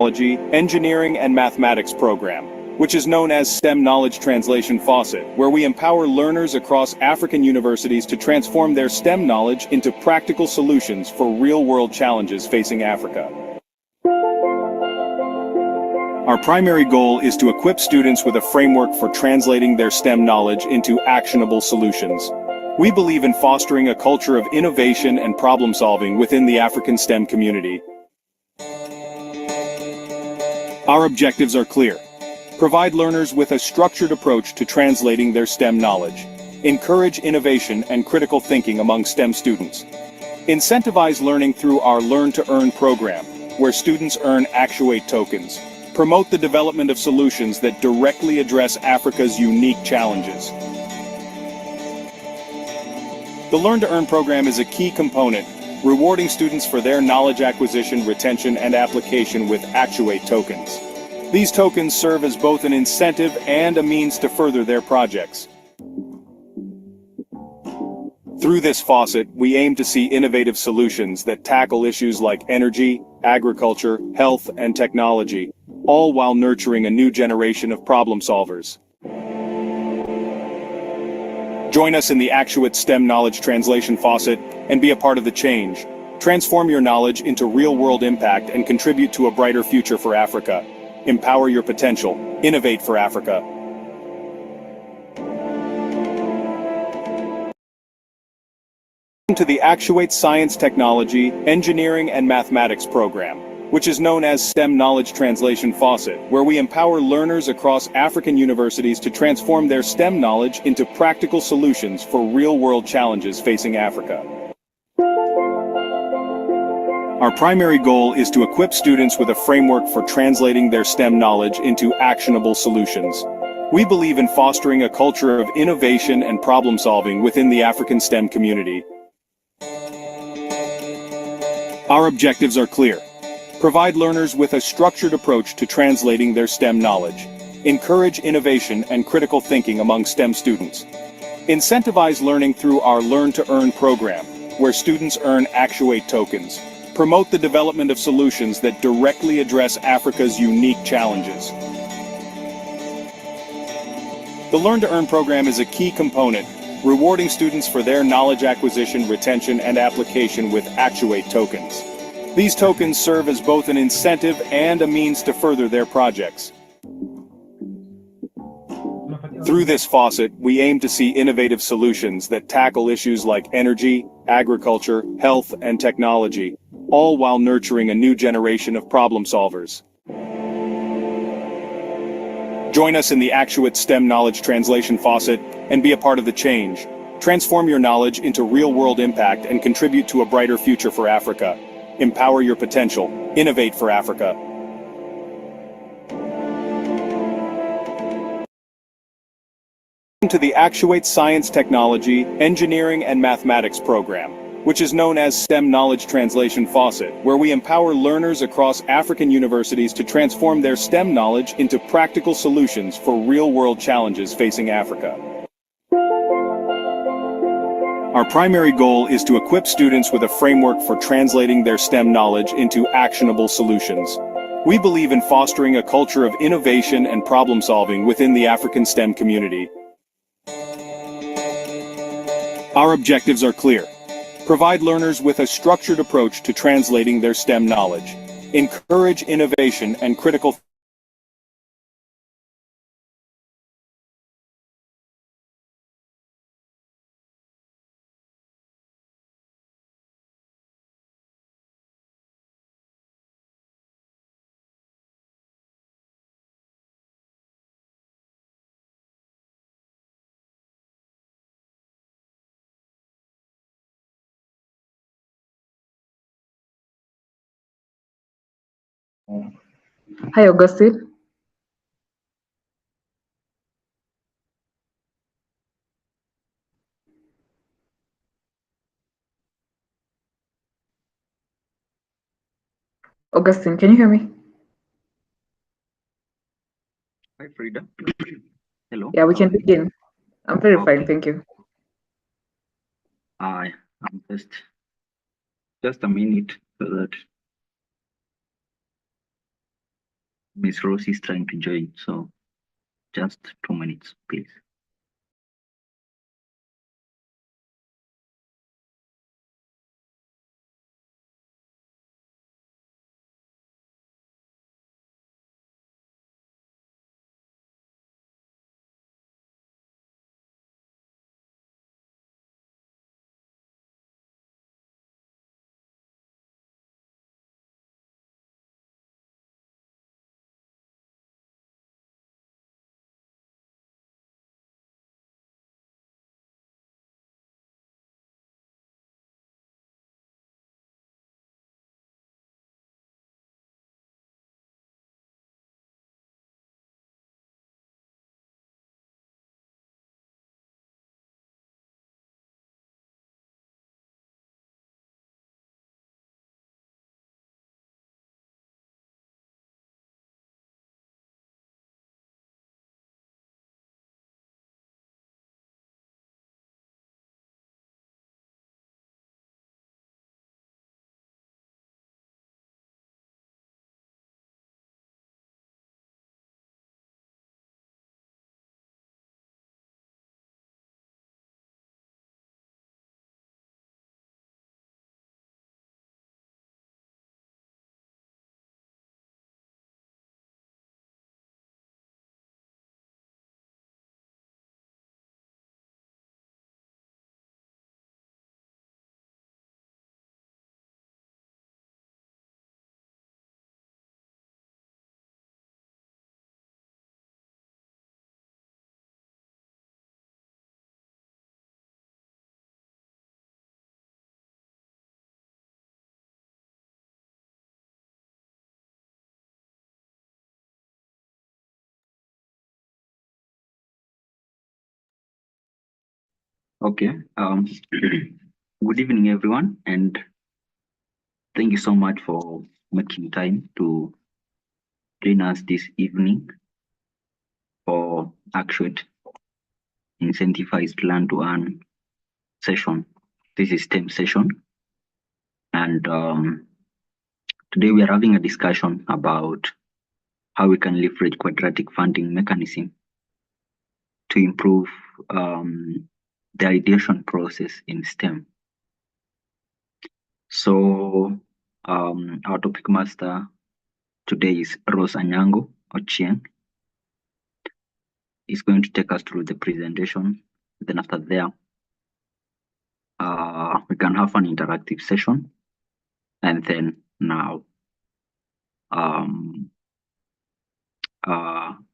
Technology, Engineering, and Mathematics program, which is known as STEM Knowledge Translation Faucet, where we empower learners across African universities to transform their STEM knowledge into practical solutions for real-world challenges facing Africa. Our primary goal is to equip students with a framework for translating their STEM knowledge into actionable solutions. We believe in fostering a culture of innovation and problem-solving within the African STEM community. Our objectives are clear. Provide learners with a structured approach to translating their STEM knowledge. Encourage innovation and critical thinking among STEM students. Incentivize learning through our Learn to Earn program, where students earn Actuate tokens. Promote the development of solutions that directly address Africa's unique challenges. The Learn to Earn program is a key component, rewarding students for their knowledge acquisition, retention, and application with Actuate tokens. These tokens serve as both an incentive and a means to further their projects. Through this faucet, we aim to see innovative solutions that tackle issues like energy, agriculture, health, and technology, all while nurturing a new generation of problem solvers. Join us in the Actuate STEM Knowledge Translation Faucet and be a part of the change. Transform your knowledge into real-world impact and contribute to a brighter future for Africa. Empower your potential. Innovate for Africa. To the Actuate Science, Technology, Engineering, and Mathematics program, which is known as STEM Knowledge Translation Faucet, where we empower learners across African universities to transform their STEM knowledge into practical solutions for real-world challenges facing Africa. Our primary goal is to equip students with a framework for translating their STEM knowledge into actionable solutions. We believe in fostering a culture of innovation and problem-solving within the African STEM community. Our objectives are clear. Provide learners with a structured approach to translating their STEM knowledge. Encourage innovation and critical thinking among STEM students. Incentivize learning through our Learn to Earn program, where students earn Actuate tokens. Promote the development of solutions that directly address Africa's unique challenges. The Learn to Earn program is a key component, rewarding students for their knowledge acquisition, retention, and application with Actuate tokens. These tokens serve as both an incentive and a means to further their projects. Through this faucet, we aim to see innovative solutions that tackle issues like energy, agriculture, health, and technology, all while nurturing a new generation of problem solvers. Join us in the Actuate STEM Knowledge Translation Faucet and be a part of the change. Transform your knowledge into real-world impact and contribute to a brighter future for Africa. Empower your potential. Innovate for Africa. To the Actuate Science, Technology, Engineering, and Mathematics program, which is known as STEM Knowledge Translation Faucet, where we empower learners across African universities to transform their STEM knowledge into practical solutions for real-world challenges facing Africa. Our primary goal is to equip students with a framework for translating their STEM knowledge into actionable solutions. We believe in fostering a culture of innovation and problem-solving within the African STEM community. Our objectives are clear. Provide learners with a structured approach to translating their STEM knowledge. Encourage innovation and critical Hi, Augustine. Augustine, can you hear me? Hi, Frida. Hello. Yeah, we can begin. I'm very fine, thank you. I'm just a minute so that Miss Rose is trying to join, so just 2 minutes, please. Okay. Good evening, everyone, and thank you so much for making time to join us this evening for Actuate Incentivized Learn to Earn session. This is STEM session, and today we are having a discussion about how we can leverage quadratic funding mechanism to improve the ideation process in STEM. So our topic master today is Rose Anyango Ochieng. Is going to take us through the presentation. Then after there, we can have an interactive session. And then now, I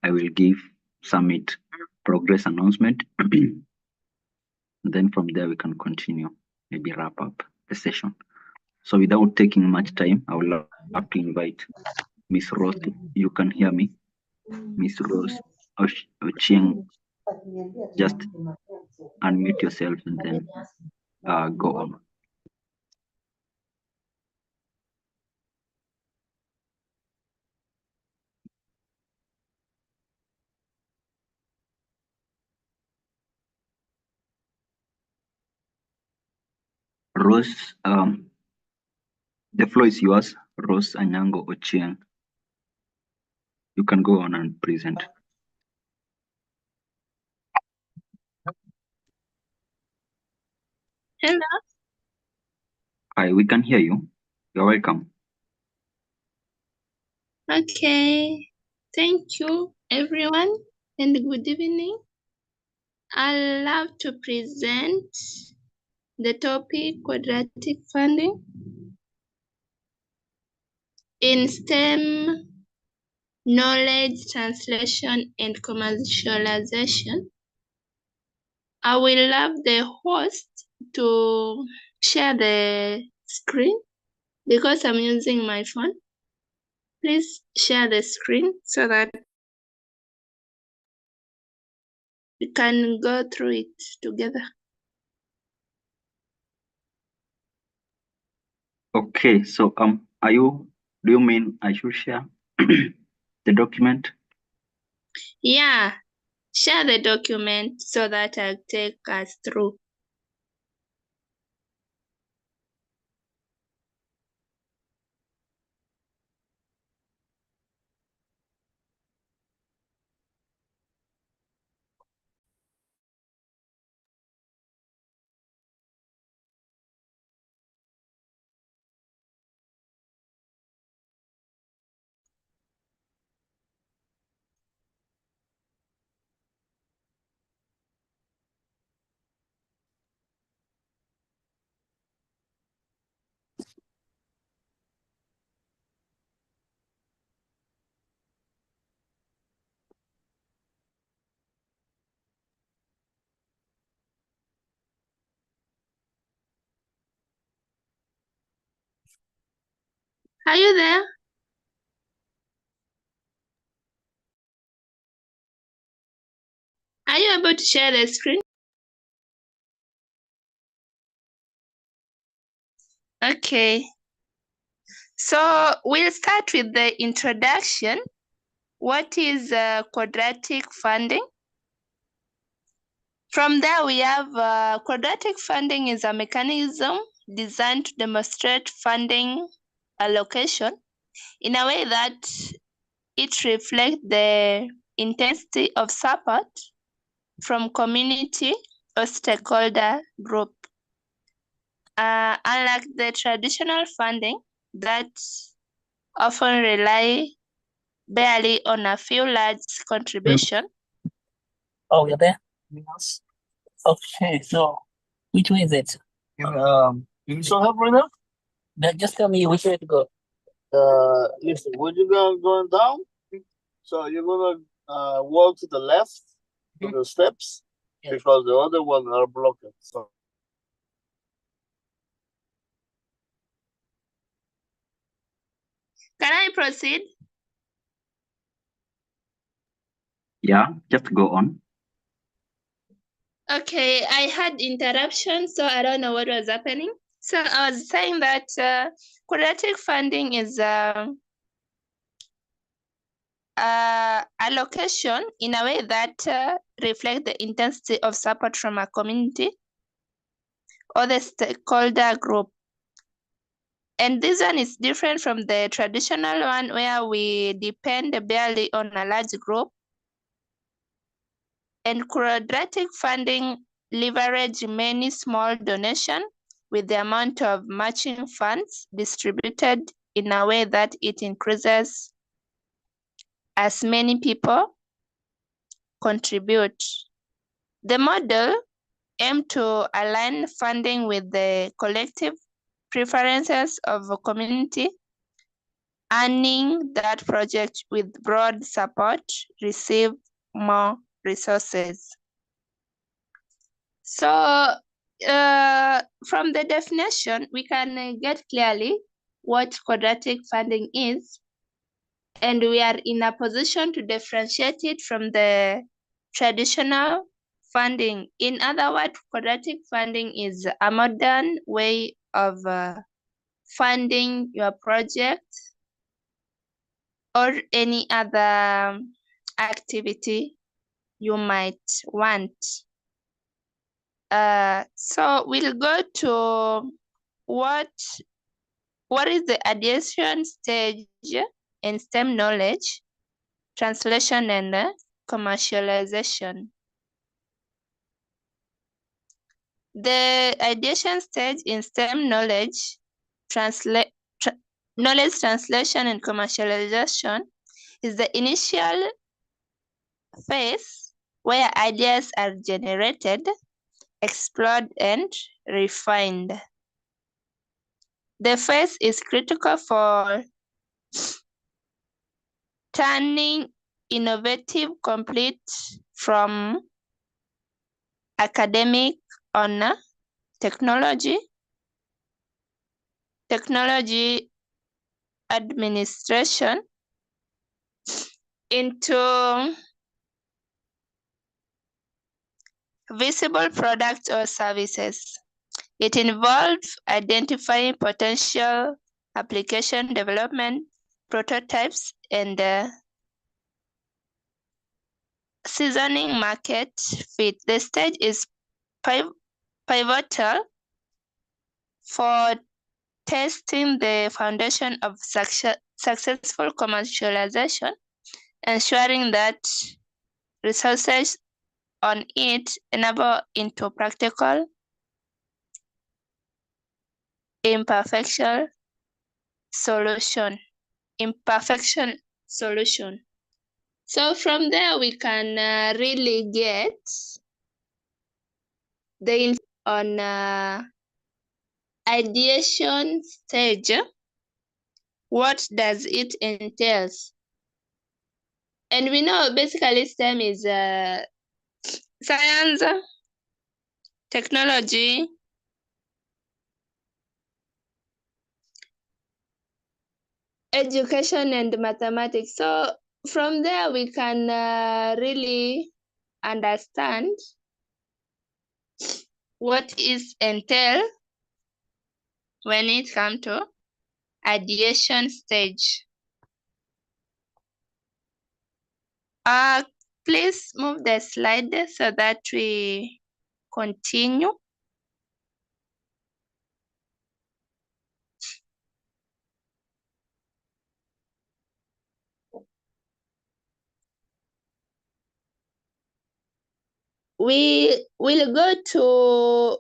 will give summit progress announcement. Then from there, we can continue, maybe wrap up the session. So without taking much time, I would love to invite Miss Rose. You can hear me. Miss Rose Ochieng, just unmute yourself and then go on. Rose, the floor is yours, Rose Anyango Ochieng. You can go on and present. Hello. Hi, we can hear you. You're welcome. Okay. Thank you, everyone, and good evening. I love to present the topic quadratic funding in STEM knowledge translation and commercialization. I will love the host to share the screen because I'm using my phone. Please share the screen so that we can go through it together. Okay, so do you mean I should share the document? Yeah, share the document so that I'll take us through. Are you there? Are you able to share the screen? Okay. So we'll start with the introduction. What is quadratic funding? From there, we have quadratic funding is a mechanism designed to demonstrate funding allocation in a way that it reflects the intensity of support from community or stakeholder group. Unlike the traditional funding that often rely barely on a few large contribution. Oh, you're there? Yes. Okay, so which way is it? You still have right now? Just tell me which way to go. Listen, when you going down, so you're gonna walk to the left to the steps because the other ones are blocked. So Can I proceed? Yeah, just go on. Okay, I had interruption, so I don't know what was happening. So I was saying that quadratic funding is allocation in a way that reflects the intensity of support from a community or the stakeholder group. And this one is different from the traditional one where we depend barely on a large group. And quadratic funding leverage many small donations with the amount of matching funds distributed in a way that it increases as many people contribute. The model aims to align funding with the collective preferences of a community, earning that project with broad support receive more resources. So from the definition, we can get clearly what quadratic funding is, and we are in a position to differentiate it from the traditional funding. In other words, quadratic funding is a modern way of funding your project or any other activity you might want. So we'll go to what is the addition stage in STEM knowledge, translation and commercialization. The ideation stage in STEM knowledge, knowledge translation and commercialization is the initial phase where ideas are generated, explored, and refined. The phase is critical for turning innovative complete from academic on technology administration into visible products or services. It involves identifying potential application development, prototypes, and seasoning market fit. The stage is pivotal for testing the foundation of successful commercialization, ensuring that resources on it enable into practical imperfection solution. So from there we can really get the on ideation stage. What does it entails? And we know basically STEM is science, technology, education and mathematics. So from there, we can really understand what is entail when it comes to ideation stage. Please move the slide so that we continue. We will go to,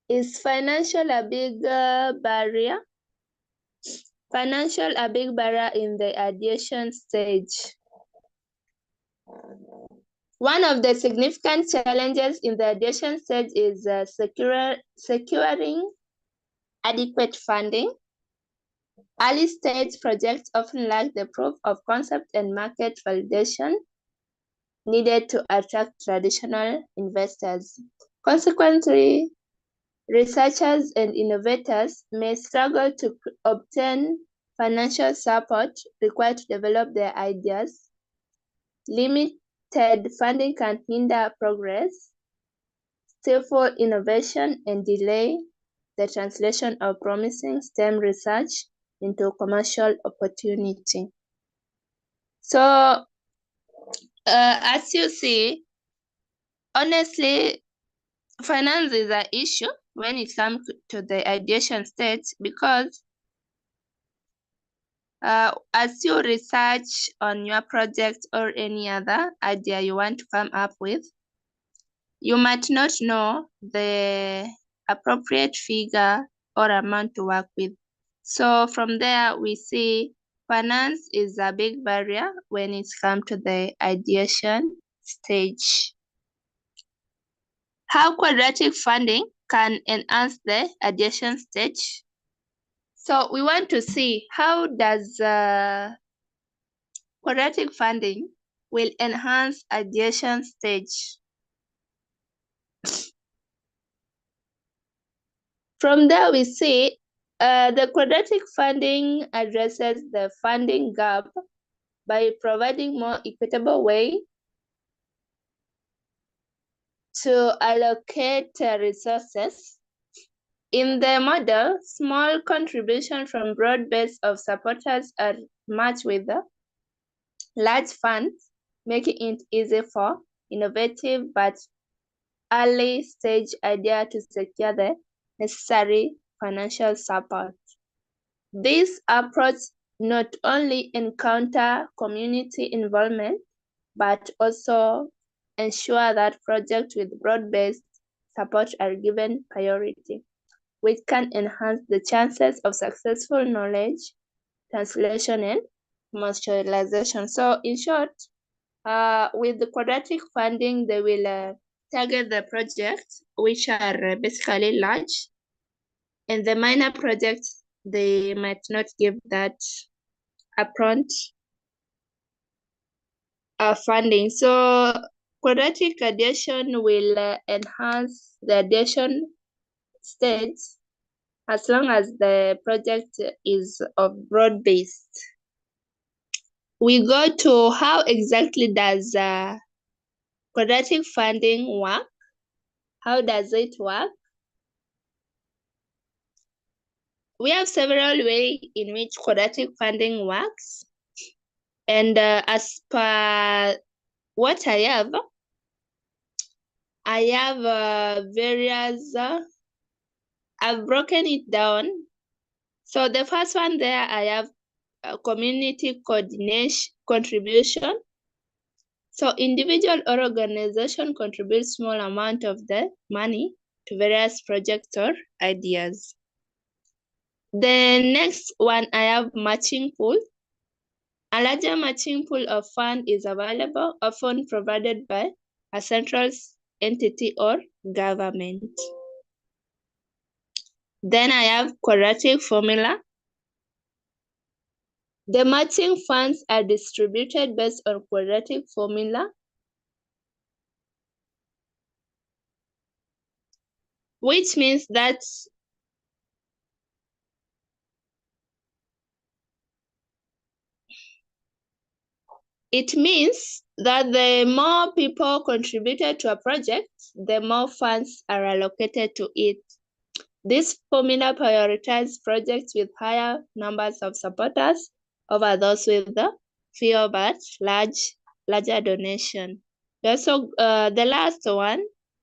is financial a big barrier? Financial a big barrier in the ideation stage. One of the significant challenges in the ideation stage is securing adequate funding. Early stage projects often lack the proof of concept and market validation needed to attract traditional investors. Consequently, researchers and innovators may struggle to obtain financial support required to develop their ideas. Limited funding can hinder progress, stifle innovation, and delay the translation of promising STEM research into commercial opportunity. So, as you see, honestly, finance is an issue when it comes to the ideation stage, because as you research on your project or any other idea you want to come up with, you might not know the appropriate figure or amount to work with. So from there, we see finance is a big barrier when it comes to the ideation stage. How quadratic funding can enhance the ideation stage? So we want to see how does quadratic funding will enhance ideation stage. From there, we see the quadratic funding addresses the funding gap by providing more equitable way to allocate resources. In the model, small contribution from broad base of supporters are matched with large funds, making it easy for innovative but early stage idea to secure the necessary financial support. This approach not only encounter community involvement, but also ensure that projects with broad-based support are given priority, which can enhance the chances of successful knowledge translation and commercialization. So in short, with the quadratic funding, they will target the projects which are basically large, and the minor projects, they might not give that upfront funding. So quadratic addition will enhance the addition stage as long as the project is of broad-based. We go to how exactly does quadratic funding work? How does it work? We have several ways in which quadratic funding works. And as per what I have various, I've broken it down. So the first one there, I have community coordination contribution. So individual or organization contribute small amount of the money to various projects or ideas. The next one, I have matching pool. A larger matching pool of fund is available, often provided by a central entity or government. Then I have quadratic formula. The matching funds are distributed based on quadratic formula, which means that It means that the more people contributed to a project, the more funds are allocated to it. This formula prioritizes projects with higher numbers of supporters over those with the fewer but larger donation. Also, the last one,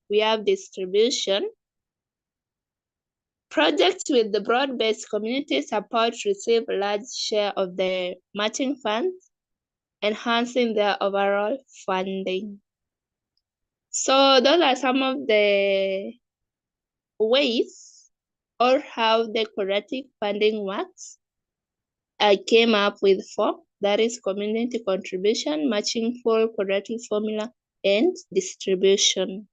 we have distribution. Projects with the broad-based community support receive a large share of the matching funds, enhancing their overall funding. So those are some of the ways or how the quadratic funding works. I came up with 4, that is community contribution, matching full quadratic formula, and distribution.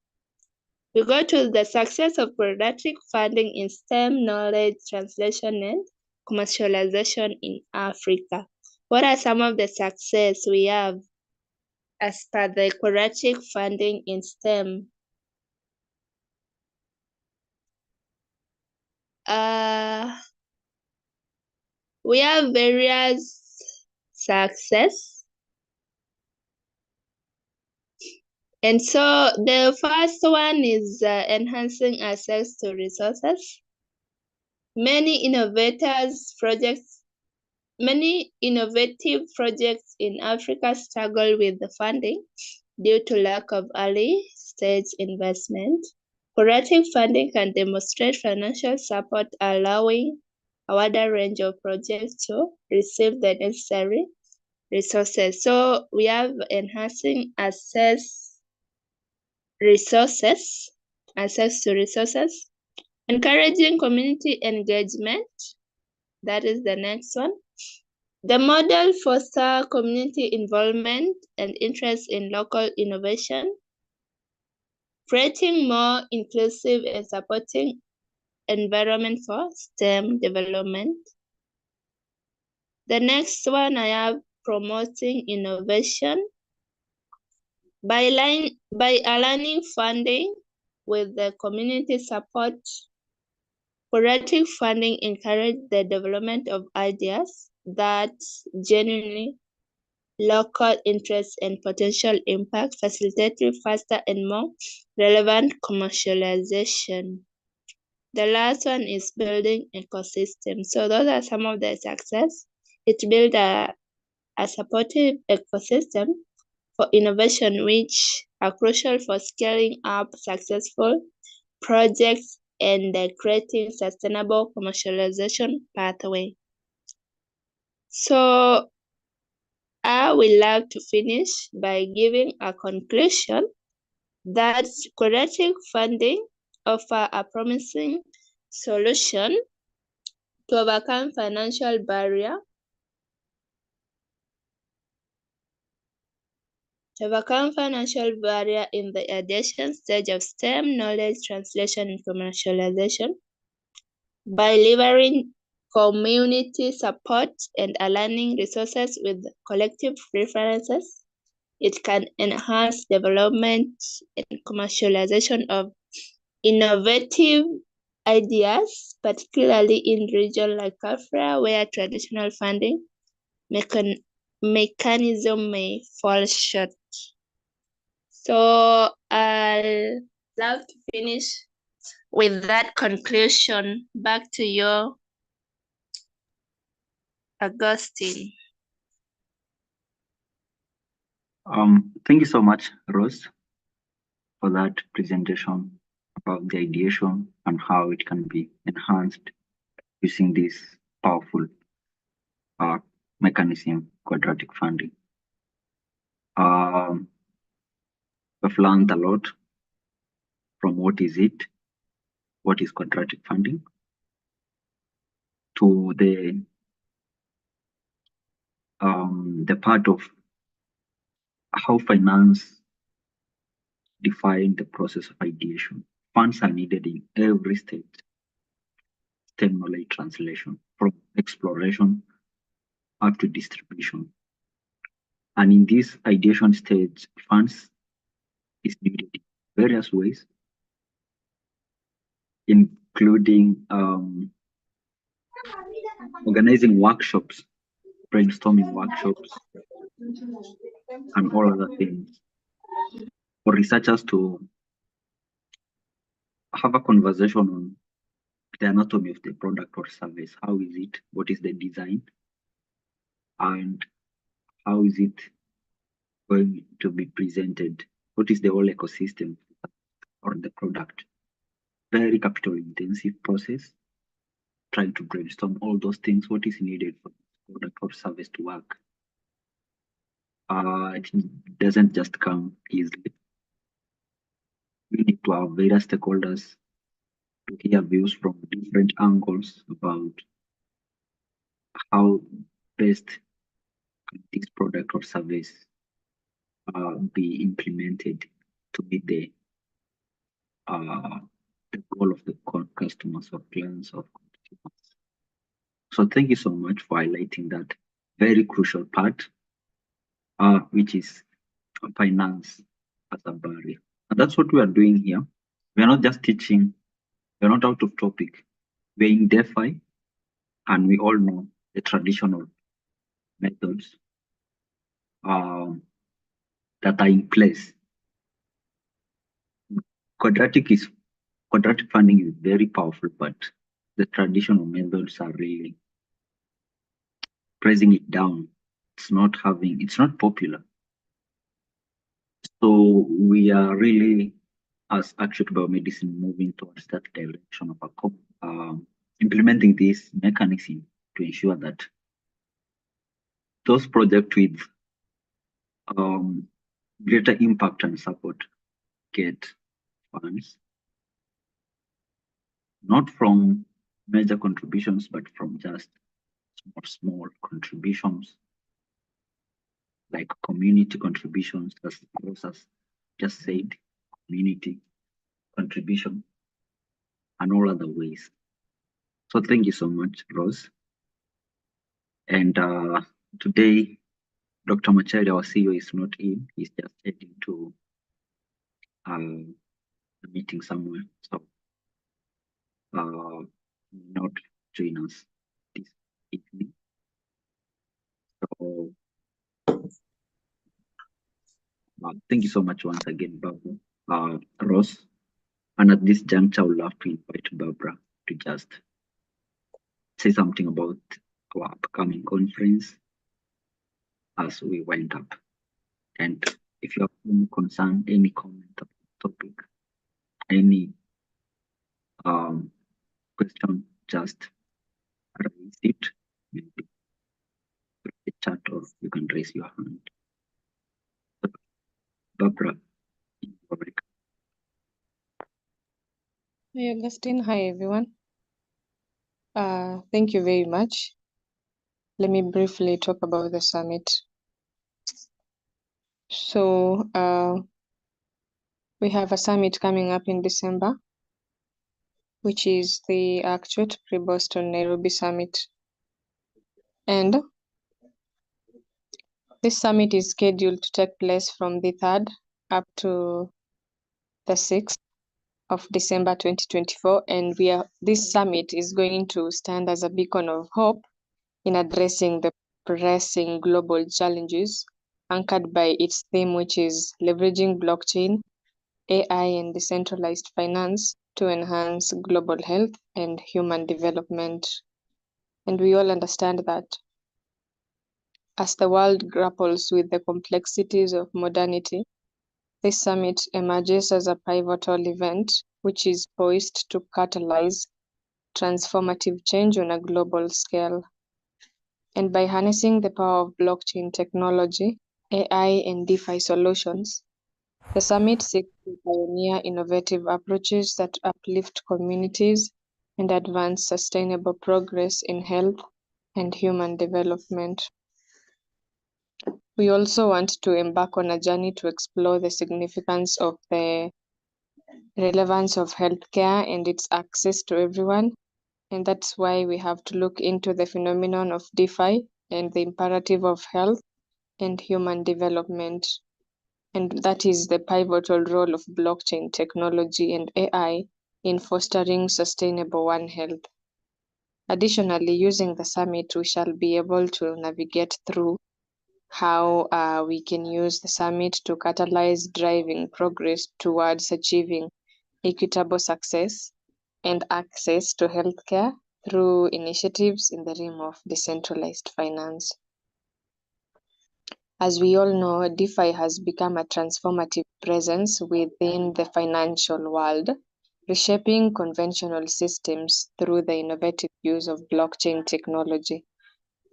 We go to the success of quadratic funding in STEM knowledge translation and commercialization in Africa. What are some of the success we have as per the quadratic funding in STEM? We have various success. And so the first one is enhancing access to resources. Many innovative projects in Africa struggle with the funding due to lack of early stage investment. Quadratic funding can demonstrate financial support, allowing a wider range of projects to receive the necessary resources. So we have enhancing access to resources, encouraging community engagement. That is the next one. The model fosters community involvement and interest in local innovation, creating more inclusive and supporting environment for STEM development. The next one I have promoting innovation. By aligning funding with the community support, quadratic funding encourages the development of ideas that genuinely local interest and potential impact, facilitating faster and more relevant commercialization. The last one is building ecosystem. So those are some of the success. It builds a supportive ecosystem for innovation, which are crucial for scaling up successful projects and creating sustainable commercialization pathway. So I would like to finish by giving a conclusion that quadratic funding offers a promising solution to overcome financial barrier in the adjacent stage of STEM knowledge translation and commercialization by leveraging community support and aligning resources with collective preferences. It can enhance development and commercialization of innovative ideas, particularly in regions like Africa, where traditional funding mechanism may fall short. So I'll love to finish with that conclusion. Back to you, Augustine. Thank you so much, Rose, for that presentation about the ideation and how it can be enhanced using this powerful mechanism, quadratic funding. We've learned a lot from what is quadratic funding, to the part of how finance define the process of ideation. Funds are needed in every stage. STEM knowledge translation, from exploration up to distribution. And in this ideation stage, funds is needed in various ways, including organizing workshops, brainstorming workshops, and all other things. For researchers to have a conversation on the anatomy of the product or service. How is it? What is the design? And how is it going to be presented? What is the whole ecosystem or the product? Very capital intensive process. Trying to brainstorm all those things. What is needed for the product or service to work? It doesn't just come easily. We need to have various stakeholders to hear views from different angles about how best this product or service be implemented to meet the goal of the customers or clients or consumers. So thank you so much for highlighting that very crucial part, which is finance as a barrier. And that's what we are doing here. We are not just teaching, we're not out of topic. We're in DeFi, and we all know the traditional methods that are in place. Quadratic funding is very powerful, but the traditional methods are really pressing it down. It's not popular. So we are really, as Actuate Biomedicine, moving towards that direction of implementing this mechanism to ensure that those projects with greater impact and support get funds, not from major contributions, but from just small contributions, like community contributions, as Rosas just said, community contribution, and all other ways. So thank you so much, Rose. And today, Dr. Machari, our CEO, is not in. He's just heading to a meeting somewhere. So not join us this evening. So thank you so much once again, Babu, Rose. And at this juncture, I would love to invite Barbara to just say something about our upcoming conference as we wind up. And if you have any concern, any comment about the topic, any question, just raise it, maybe the chat, or you can raise your hand. Barbara, you're welcome. Hi, Augustine. Hi, everyone. Thank you very much. Let me briefly talk about the summit. So we have a summit coming up in December, which is the Actuate Pre-Boston Nairobi Summit. And this summit is scheduled to take place from the 3rd up to the 6th of December 2024. And this summit is going to stand as a beacon of hope in addressing the pressing global challenges anchored by its theme, which is leveraging blockchain, AI, and decentralized finance to enhance global health and human development. And we all understand that as the world grapples with the complexities of modernity, this summit emerges as a pivotal event which is poised to catalyze transformative change on a global scale. And by harnessing the power of blockchain technology, AI, and DeFi solutions, the summit seeks to pioneer innovative approaches that uplift communities and advance sustainable progress in health and human development. We also want to embark on a journey to explore the significance of the relevance of healthcare and its access to everyone. And that's why we have to look into the phenomenon of DeFi and the imperative of health and human development. And that is the pivotal role of blockchain technology and AI in fostering sustainable One Health. Additionally, using the summit, we shall be able to navigate through how we can use the summit to catalyze driving progress towards achieving equitable success and access to healthcare through initiatives in the realm of decentralized finance. As we all know, DeFi has become a transformative presence within the financial world, reshaping conventional systems through the innovative use of blockchain technology.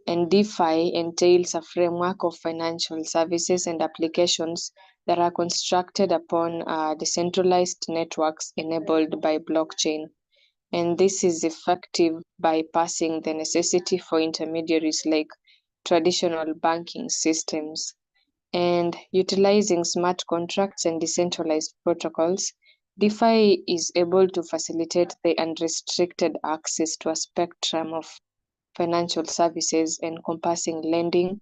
And DeFi entails a framework of financial services and applications that are constructed upon decentralized networks enabled by blockchain. And this is effective by passing the necessity for intermediaries like traditional banking systems. And utilizing smart contracts and decentralized protocols, DeFi is able to facilitate the unrestricted access to a spectrum of financial services encompassing lending,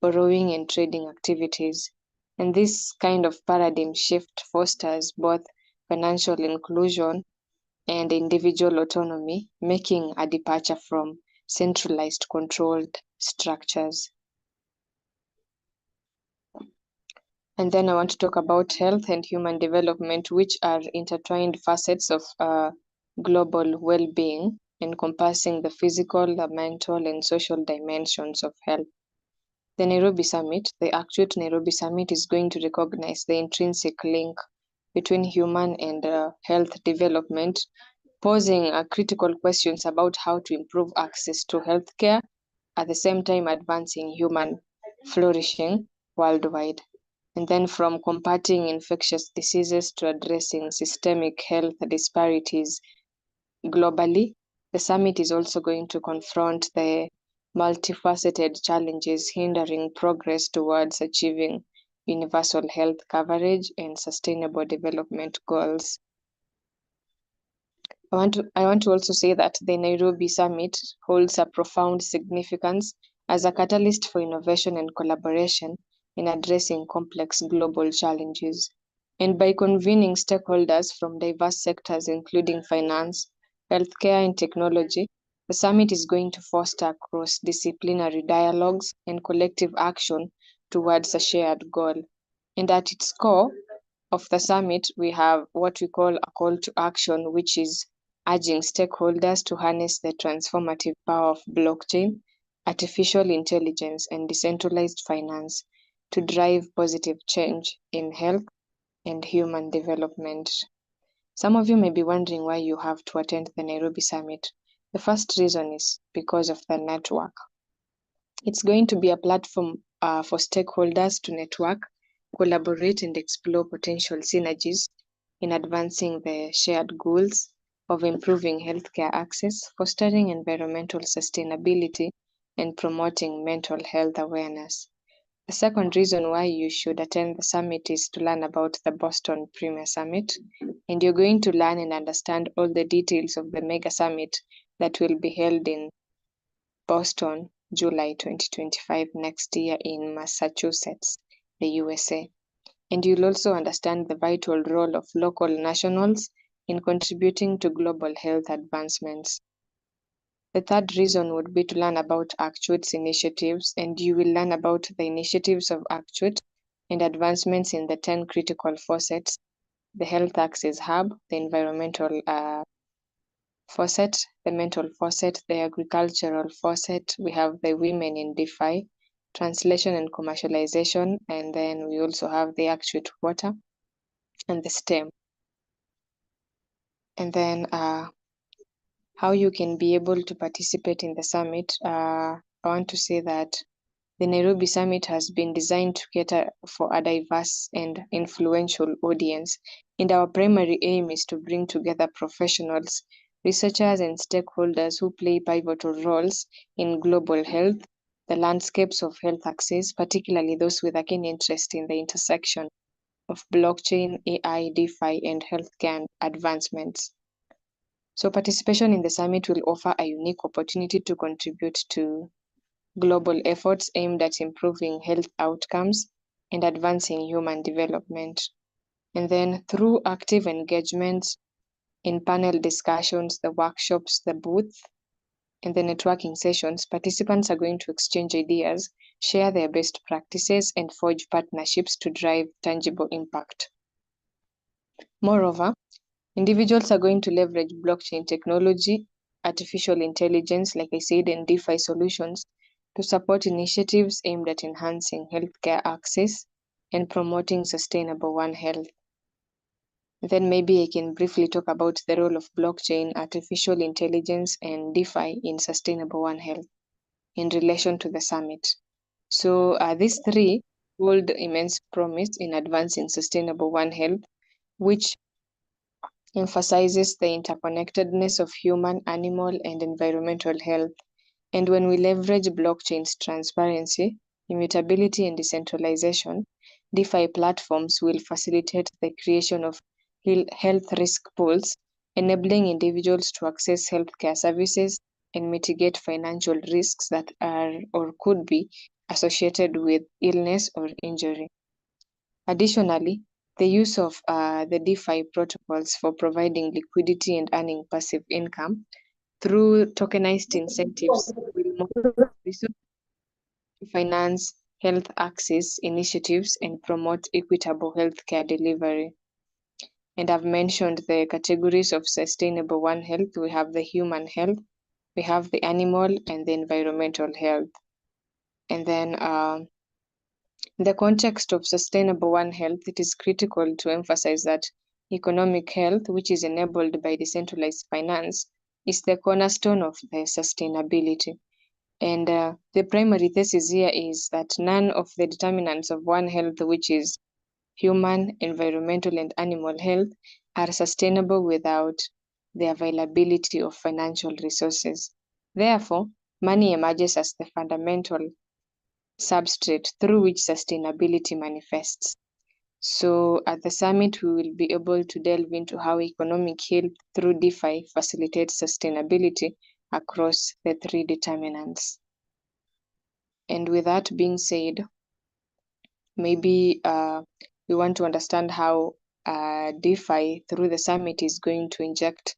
borrowing, and trading activities. And this kind of paradigm shift fosters both financial inclusion and individual autonomy, making a departure from centralized controlled structures. And then I want to talk about health and human development, which are intertwined facets of global well-being, encompassing the physical, the mental, and social dimensions of health. The Nairobi Summit, the Actuate Nairobi Summit, is going to recognize the intrinsic link between human and health development, posing critical questions about how to improve access to healthcare, at the same time advancing human flourishing worldwide. And then from combating infectious diseases to addressing systemic health disparities globally, the summit is also going to confront the multifaceted challenges hindering progress towards achieving universal health coverage and sustainable development goals. I want to also say that the Nairobi Summit holds a profound significance as a catalyst for innovation and collaboration in addressing complex global challenges. And by convening stakeholders from diverse sectors, including finance, healthcare, and technology, the summit is going to foster cross-disciplinary dialogues and collective action towards a shared goal. And at its core of the summit, we have what we call a call to action, which is urging stakeholders to harness the transformative power of blockchain, artificial intelligence, and decentralized finance to drive positive change in health and human development. Some of you may be wondering why you have to attend the Nairobi Summit. The first reason is because of the network. It's going to be a platform for stakeholders to network, collaborate, and explore potential synergies in advancing the shared goals of improving healthcare access, fostering environmental sustainability, and promoting mental health awareness. The second reason why you should attend the summit is to learn about the Boston Premier Summit, and you're going to learn and understand all the details of the mega summit that will be held in Boston, July 2025 next year in Massachusetts, the USA. And you'll also understand the vital role of local nationals in contributing to global health advancements. The third reason would be to learn about Actuate's initiatives, and you will learn about the initiatives of Actuate and advancements in the 10 critical facets: the health access hub, the environmental facet, the mental facet, the agricultural facet. We have the women in DeFi, translation and commercialization, and then we also have the Actuate water and the STEM. And then how you can be able to participate in the summit. I want to say that the Nairobi Summit has been designed to cater for a diverse and influential audience, and our primary aim is to bring together professionals, researchers, and stakeholders who play pivotal roles in global health, the landscapes of health access, particularly those with a keen interest in the intersection of blockchain, AI, DeFi, and healthcare advancements. So participation in the summit will offer a unique opportunity to contribute to global efforts aimed at improving health outcomes and advancing human development. And then through active engagement in panel discussions, the workshops, the booth, In the networking sessions, participants are going to exchange ideas, share their best practices, and forge partnerships to drive tangible impact. Moreover, individuals are going to leverage blockchain technology, artificial intelligence, like I said, and DeFi solutions to support initiatives aimed at enhancing healthcare access and promoting sustainable One Health. Then maybe I can briefly talk about the role of blockchain, artificial intelligence, and DeFi in sustainable One Health in relation to the summit. So these three hold immense promise in advancing sustainable One Health, which emphasizes the interconnectedness of human, animal, and environmental health. And when we leverage blockchain's transparency, immutability, and decentralization, DeFi platforms will facilitate the creation of health risk pools, enabling individuals to access healthcare services and mitigate financial risks that are or could be associated with illness or injury. Additionally, the use of the DeFi protocols for providing liquidity and earning passive income through tokenized incentives will mobilize resources to finance health access initiatives and promote equitable healthcare delivery. And I've mentioned the categories of sustainable One Health. We have the human health, we have the animal, and the environmental health. And then in the context of sustainable One Health, it is critical to emphasize that economic health, which is enabled by decentralized finance, is the cornerstone of the sustainability. And the primary thesis here is that none of the determinants of One Health, which is human, environmental, and animal health, are sustainable without the availability of financial resources. Therefore, money emerges as the fundamental substrate through which sustainability manifests. So at the summit, we will be able to delve into how economic health through DeFi facilitates sustainability across the three determinants. And with that being said, maybe we want to understand how DeFi through the summit is going to inject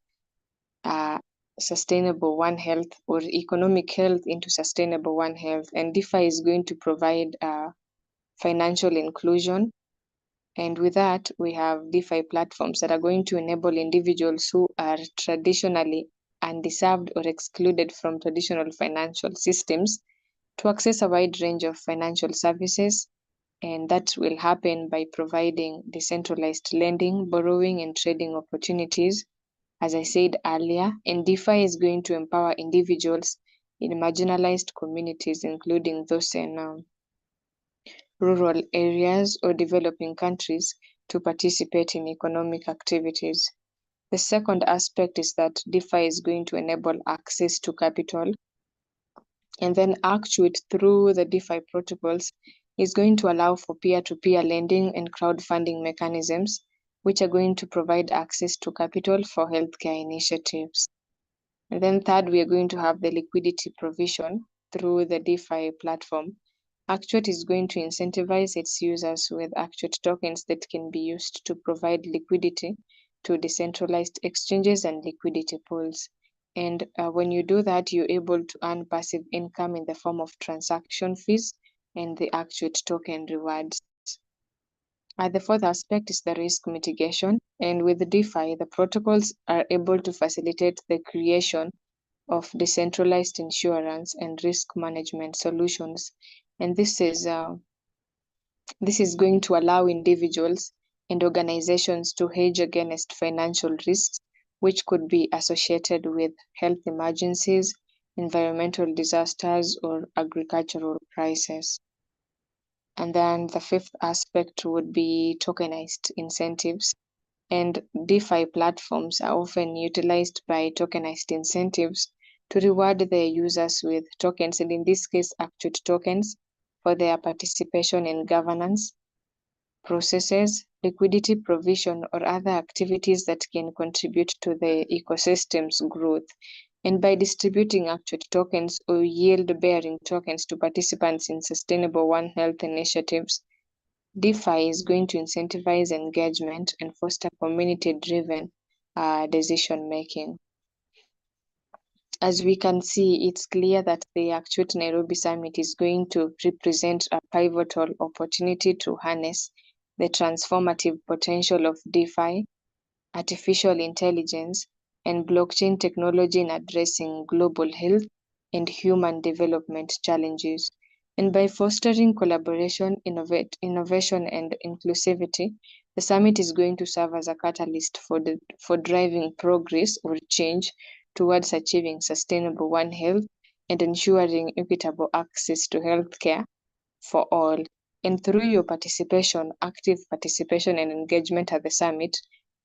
sustainable One Health or economic health into sustainable One Health. And DeFi is going to provide financial inclusion. And with that, we have DeFi platforms that are going to enable individuals who are traditionally undeserved or excluded from traditional financial systems to access a wide range of financial services. And that will happen by providing decentralized lending, borrowing, and trading opportunities, as I said earlier. And DeFi is going to empower individuals in marginalized communities, including those in rural areas or developing countries, to participate in economic activities. The second aspect is that DeFi is going to enable access to capital. And then Actuate through the DeFi protocols is going to allow for peer-to-peer lending and crowdfunding mechanisms, which are going to provide access to capital for healthcare initiatives. And then third, we are going to have the liquidity provision through the DeFi platform. Actuate is going to incentivize its users with Actuate tokens that can be used to provide liquidity to decentralized exchanges and liquidity pools. And when you do that, you're able to earn passive income in the form of transaction fees and the Actuate token rewards. The fourth aspect is the risk mitigation. And with DeFi, the protocols are able to facilitate the creation of decentralized insurance and risk management solutions. And this is going to allow individuals and organizations to hedge against financial risks, which could be associated with health emergencies, environmental disasters, or agricultural crises. And then the fifth aspect would be tokenized incentives. And DeFi platforms are often utilized by tokenized incentives to reward their users with tokens, and in this case, Actuate tokens, for their participation in governance processes, liquidity provision, or other activities that can contribute to the ecosystem's growth. And by distributing Actuate tokens or yield-bearing tokens to participants in sustainable One Health initiatives, DeFi is going to incentivize engagement and foster community-driven decision-making. as we can see, it's clear that the Actuate Nairobi Summit is going to represent a pivotal opportunity to harness the transformative potential of DeFi, artificial intelligence, and blockchain technology in addressing global health and human development challenges. And by fostering collaboration, innovation, and inclusivity, the summit is going to serve as a catalyst for driving progress or change towards achieving sustainable One Health and ensuring equitable access to healthcare for all. And through your participation, active participation and engagement at the summit,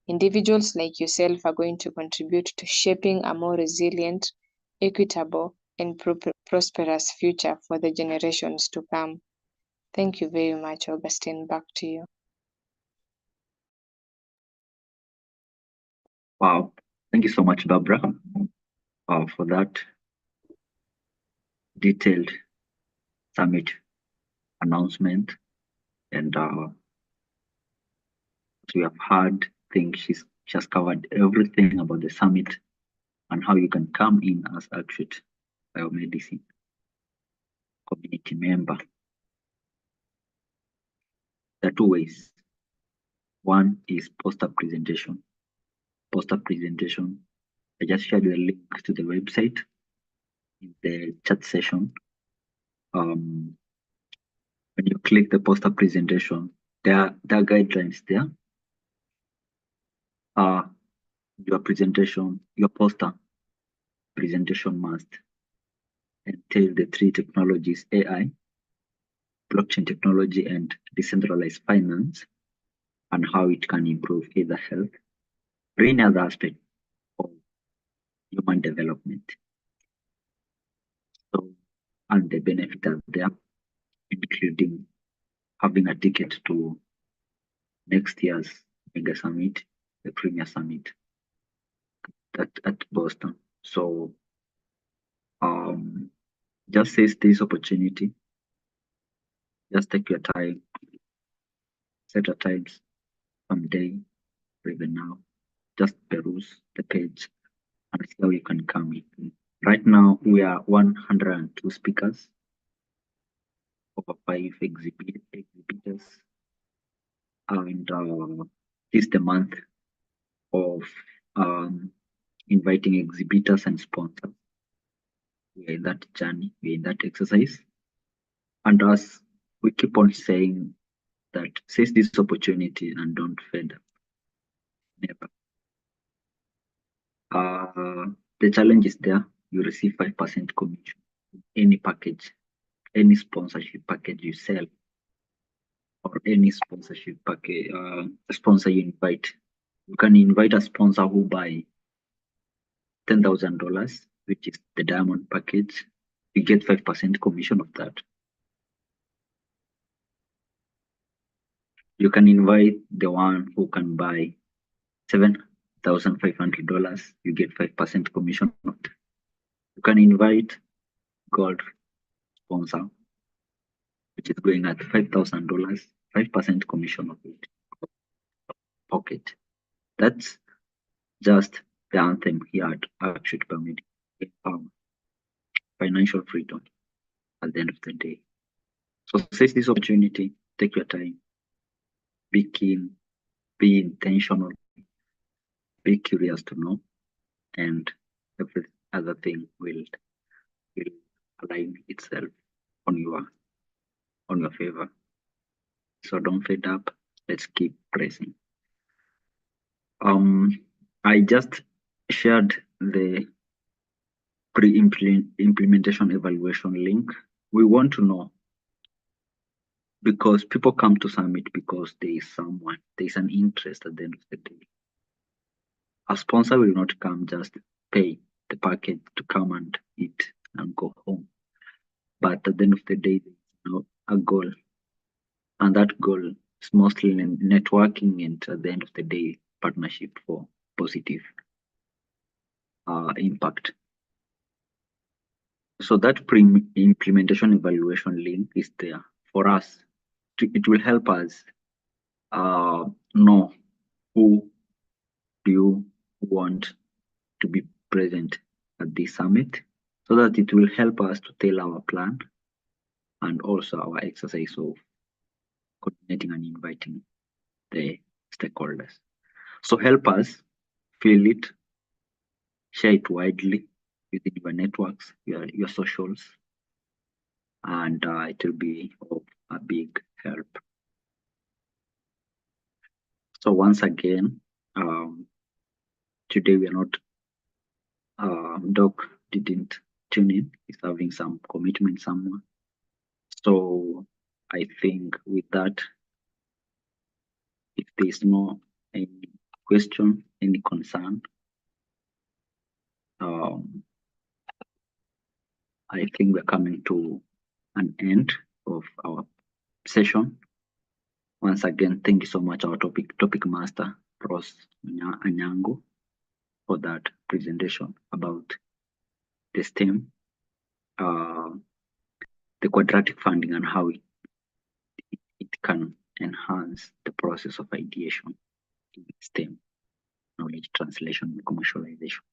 individuals like yourself are going to contribute to shaping a more resilient, equitable, and prosperous future for the generations to come. Thank you very much, Augustine. Back to you. Wow. Thank you so much, Barbara, for that detailed summit announcement. And as we have heard, I think she has covered everything about the summit and how you can come in as Actuate Biomedicine community member. There are two ways. One is poster presentation. Poster presentation. I just shared the link to the website in the chat session. When you click the poster presentation, there are guidelines there. Your presentation, your poster presentation must entail the three technologies: AI, blockchain technology, and decentralized finance, and how it can improve either health or any other aspect of human development. So, and the benefits are there, including having a ticket to next year's Mega Summit, the Premier Summit at Boston. So, just seize this opportunity. Just take your time, set a times someday, or even now. Just peruse the page and see how you can come in. Right now, we are 102 speakers, over 5 exhibitors, and this is the month of inviting exhibitors and sponsors. We are in that journey, we are in that exercise. And as we keep on saying that, seize this opportunity and don't fade up. Never. The challenge is there. You receive 5% commission. Any package, any sponsorship package you sell, or any sponsorship package, sponsor you invite. You can invite a sponsor who buy $10,000, which is the diamond package. You get 5% commission of that. You can invite the one who can buy $7,500. You get 5% commission of that. You can invite gold sponsor, which is going at $5,000, 5% commission of it. Pocket. That's just the anthem here at Actuate Biomedical. Financial freedom at the end of the day. So seize this opportunity, take your time, be keen, be intentional, be curious to know, and every other thing will align itself on your favor. So don't fade up. Let's keep pressing. I just shared the pre-implementation evaluation link. We want to know, because people come to Summit because there is an interest at the end of the day. A sponsor will not come just pay the package to come and eat and go home. But at the end of the day, there's a goal. And that goal is mostly networking and at the end of the day, partnership for positive impact. So that pre-implementation evaluation link is there for us. It will help us know who do you want to be present at this summit so that it will help us to tell our plan and also our exercise of coordinating and inviting the stakeholders. So help us fill it, share it widely within your networks, your socials, and it will be of a big help. So once again, today we are not, Doc didn't tune in, he's having some commitment somewhere. So I think with that, if there's no any question, any concern, I think we're coming to an end of our session. Once again, thank you so much, our topic master, Ross Anyango, for that presentation about the STEM, the quadratic funding and how it can enhance the process of ideation in STEM, knowledge translation and commercialization.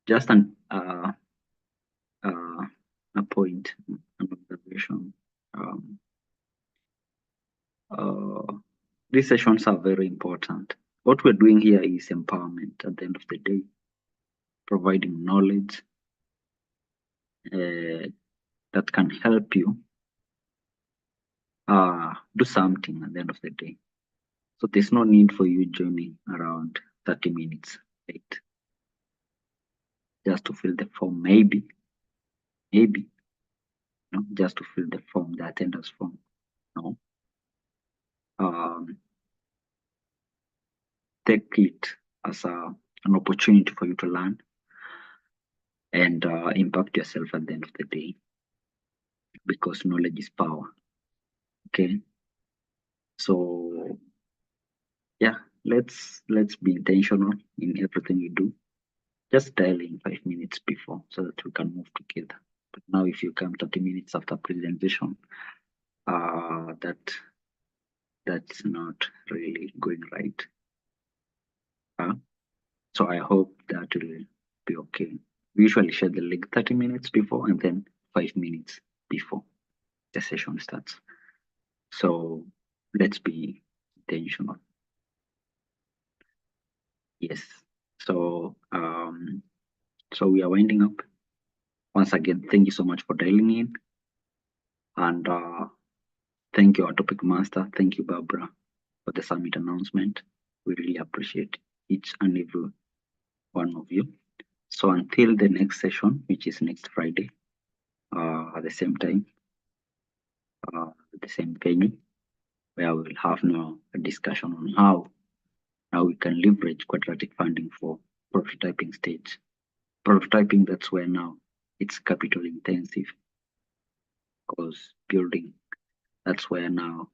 Just a point, an observation. These sessions are very important. What we're doing here is empowerment at the end of the day, providing knowledge that can help you do something at the end of the day. So there's no need for you joining around 30 minutes late just to fill the form, maybe, no, just to fill the form, the attendance form. No. Take it as an opportunity for you to learn and impact yourself at the end of the day, because knowledge is power. Okay, so yeah, let's be intentional in everything we do. Just dial in 5 minutes before so that we can move together. But now if you come 30 minutes after presentation, that's not really going right. So I hope that will be okay. We usually share the link 30 minutes before and then 5 minutes before the session starts. So let's be intentional. Yes. So so we are winding up. Once again, thank you so much for dialing in. And thank you, our topic master. Thank you, Barbara, for the summit announcement. We really appreciate each and every one of you. So until the next session, which is next Friday, at the same time, at the same venue, where we will have now a discussion on how we can leverage quadratic funding for prototyping stage. Prototyping, that's where now it's capital intensive, because building, that's where now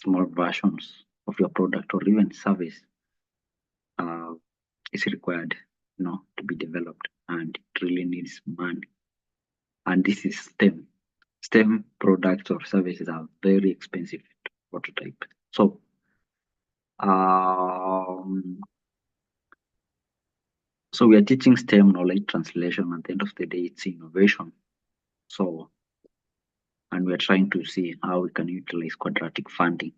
small versions of your product or even service is required, to be developed, and it really needs money. And this is STEM. STEM products or services are very expensive to prototype. So so we are teaching STEM knowledge translation. At the end of the day, it's innovation. So, and we are trying to see how we can utilize quadratic funding,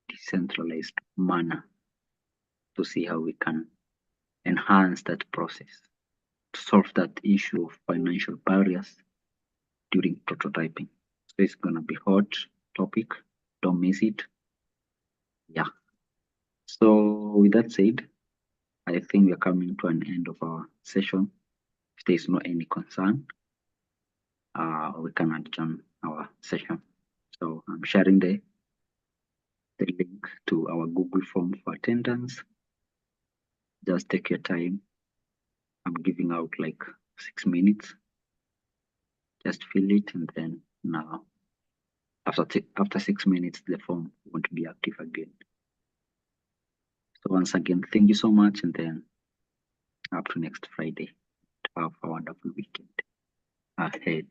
decentralized manner, to see how we can enhance that process, to solve that issue of financial barriers during prototyping. So it's gonna be hot topic. Don't miss it. Yeah. So with that said, I think we're coming to an end of our session. If there is no any concern, we can adjourn our session. So I'm sharing the link to our Google form for attendance. Just take your time. I'm giving out like 6 minutes. Just fill it, and then now after 6 minutes, the form won't be active again. So once again, thank you so much, and then up to next Friday. Have a wonderful weekend ahead.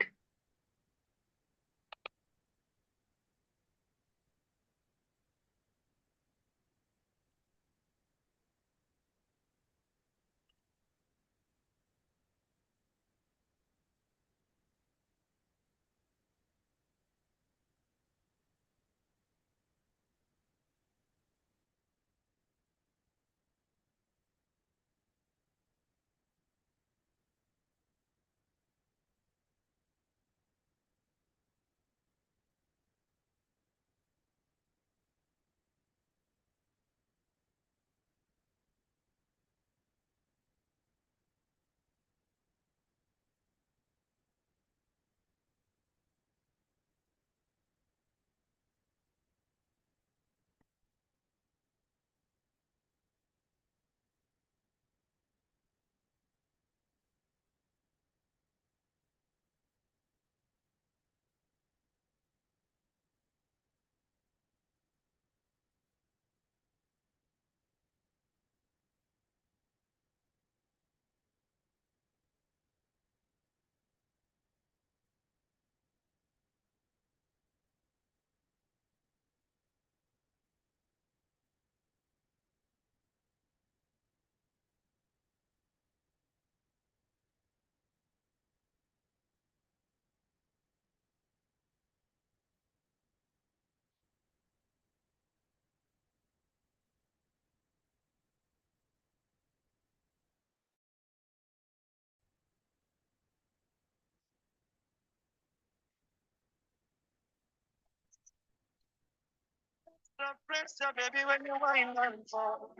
Pressure, baby, when you wind and fall.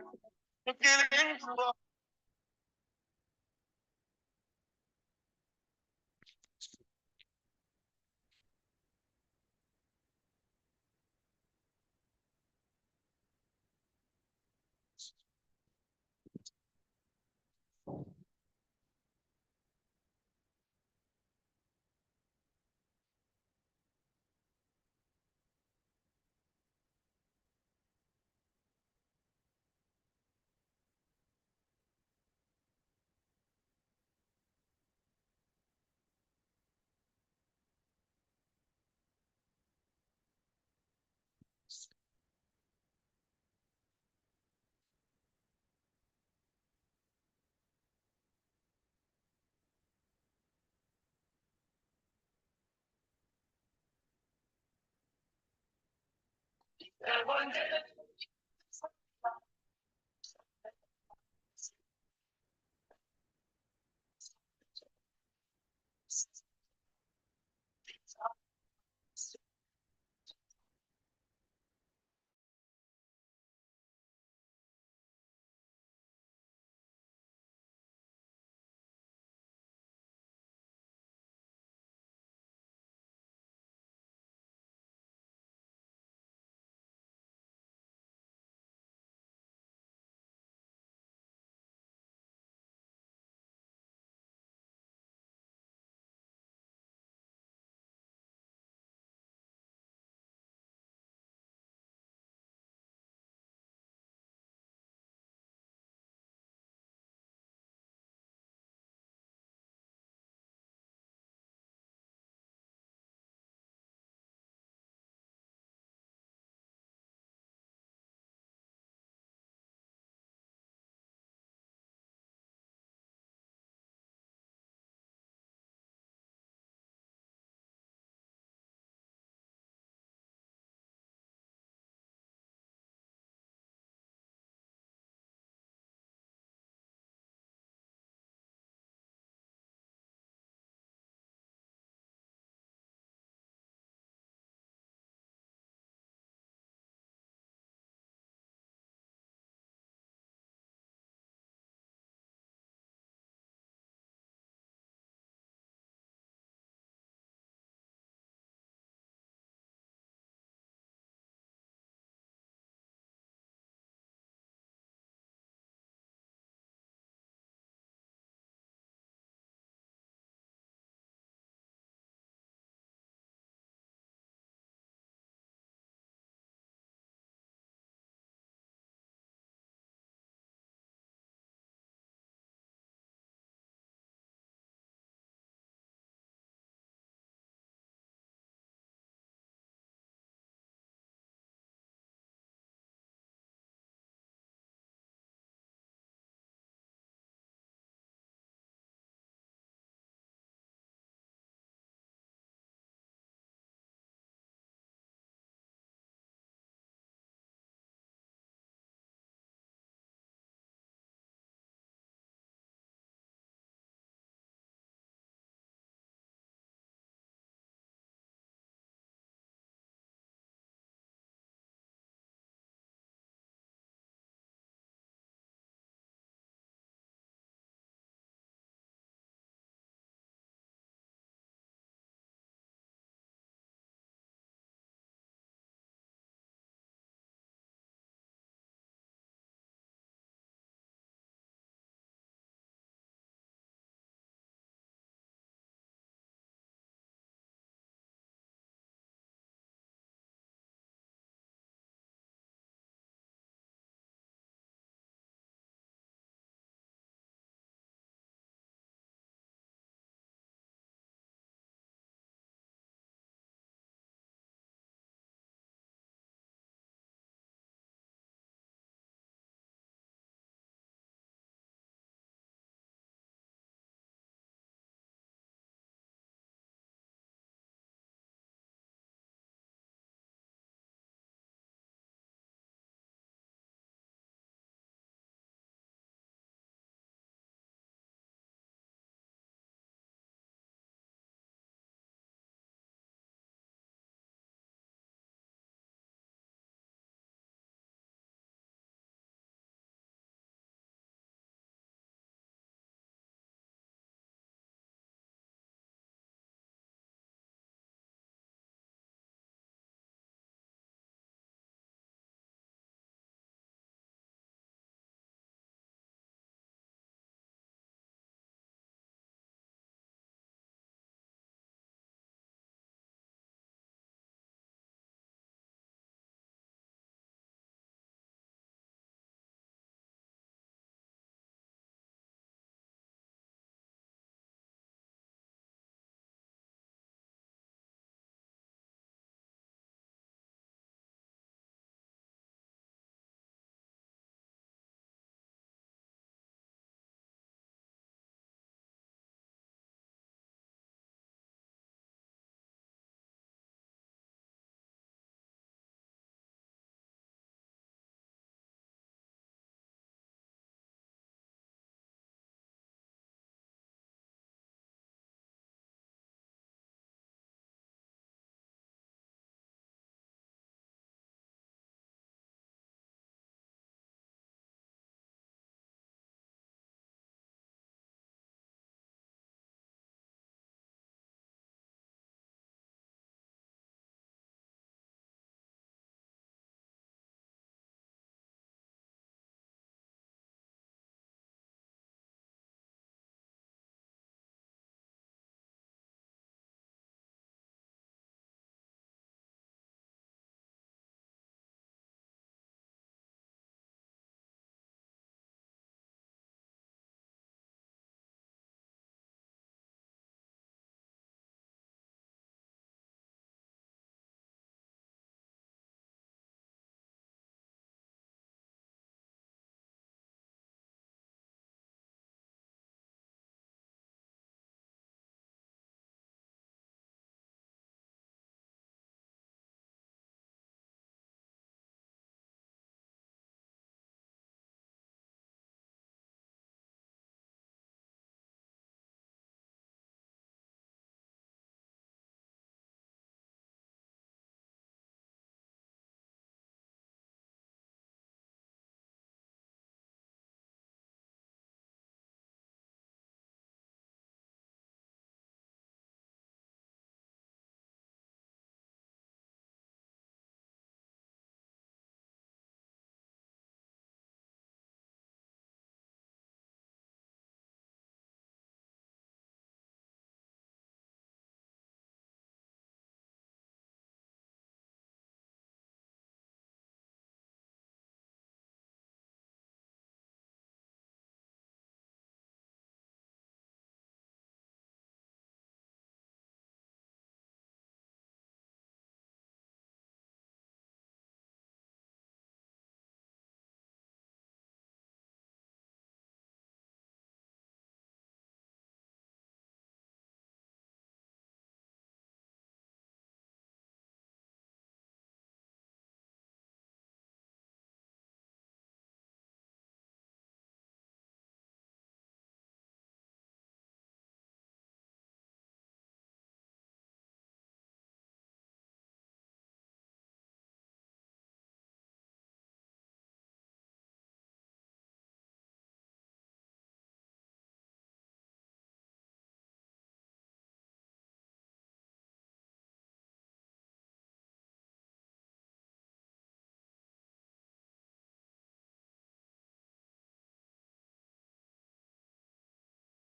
You're killing me.